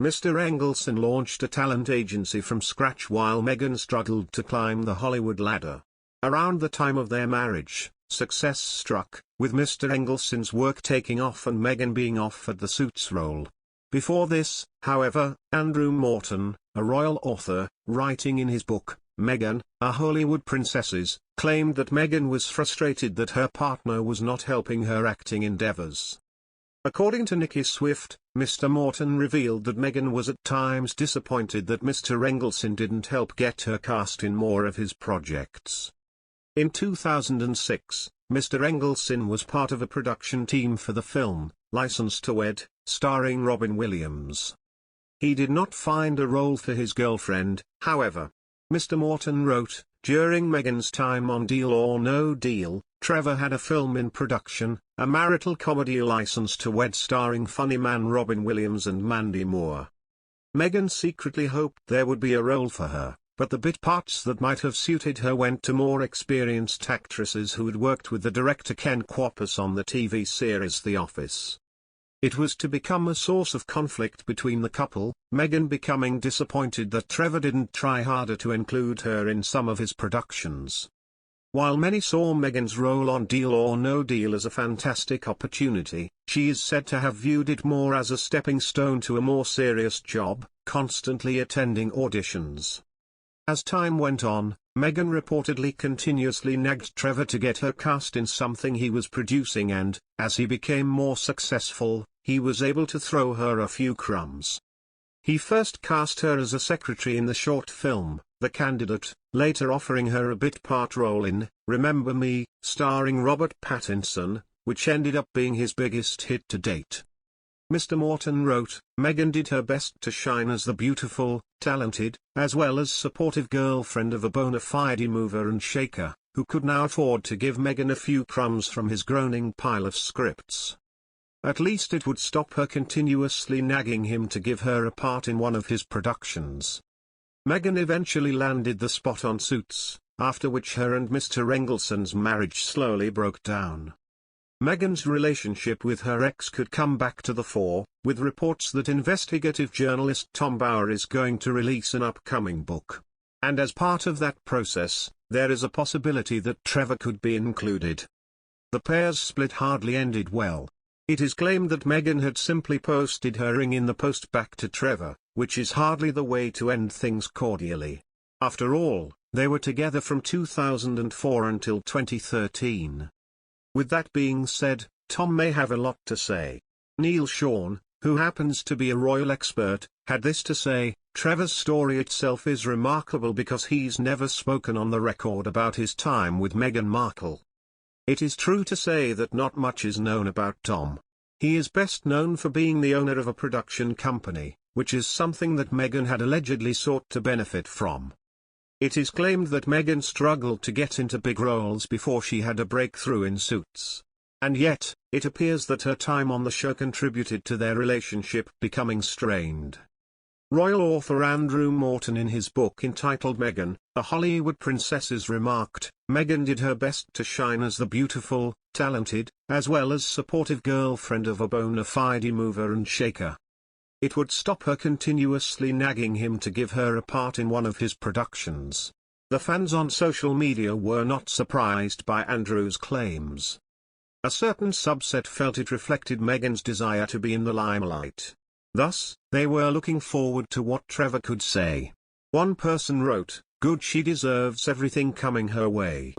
Mr Engelson launched a talent agency from scratch while Meghan struggled to climb the Hollywood ladder. Around the time of their marriage, success struck, with Mr Engelson's work taking off and Meghan being offered the Suits role. Before this, however, Andrew Morton, a royal author, writing in his book, Meghan, A Hollywood Princesses, claimed that Meghan was frustrated that her partner was not helping her acting endeavours. According to Nicki Swift, Mr Morton revealed that Meghan was at times disappointed that Mr Engelson didn't help get her cast in more of his projects. In 2006, Mr Engelson was part of a production team for the film, Licensed to Wed, starring Robin Williams. He did not find a role for his girlfriend, however. Mr Morton wrote, during Meghan's time on Deal or No Deal, Trevor had a film in production, a marital comedy Licensed to Wed starring funny man Robin Williams and Mandy Moore. Meghan secretly hoped there would be a role for her, but the bit parts that might have suited her went to more experienced actresses who had worked with the director Ken Kwapis on the TV series The Office. It was to become a source of conflict between the couple, Meghan becoming disappointed that Trevor didn't try harder to include her in some of his productions. While many saw Meghan's role on Deal or No Deal as a fantastic opportunity, she is said to have viewed it more as a stepping stone to a more serious job, constantly attending auditions. As time went on, Meghan reportedly continuously nagged Trevor to get her cast in something he was producing and, as he became more successful, he was able to throw her a few crumbs. He first cast her as a secretary in the short film, The Candidate, later offering her a bit part role in Remember Me, starring Robert Pattinson, which ended up being his biggest hit to date. Mr Morton wrote, Meghan did her best to shine as the beautiful, talented, as well as supportive girlfriend of a bona fide mover and shaker, who could now afford to give Meghan a few crumbs from his groaning pile of scripts. At least it would stop her continuously nagging him to give her a part in one of his productions. Meghan eventually landed the spot on Suits, after which her and Mr Engelson's marriage slowly broke down. Meghan's relationship with her ex could come back to the fore, with reports that investigative journalist Tom Bower is going to release an upcoming book. And as part of that process, there is a possibility that Trevor could be included. The pair's split hardly ended well. It is claimed that Meghan had simply posted her ring in the post back to Trevor, which is hardly the way to end things cordially. After all, they were together from 2004 until 2013. With that being said, Tom may have a lot to say. Neil Sean, who happens to be a royal expert, had this to say, Trevor's story itself is remarkable because he's never spoken on the record about his time with Meghan Markle. It is true to say that not much is known about Tom. He is best known for being the owner of a production company, which is something that Meghan had allegedly sought to benefit from. It is claimed that Meghan struggled to get into big roles before she had a breakthrough in Suits. And yet, it appears that her time on the show contributed to their relationship becoming strained. Royal author Andrew Morton in his book entitled Meghan, A Hollywood Princesses remarked, Meghan did her best to shine as the beautiful, talented, as well as supportive girlfriend of a bona fide mover and shaker. It would stop her continuously nagging him to give her a part in one of his productions. The fans on social media were not surprised by Andrew's claims. A certain subset felt it reflected Meghan's desire to be in the limelight. Thus, they were looking forward to what Trevor could say. One person wrote, "Good, she deserves everything coming her way."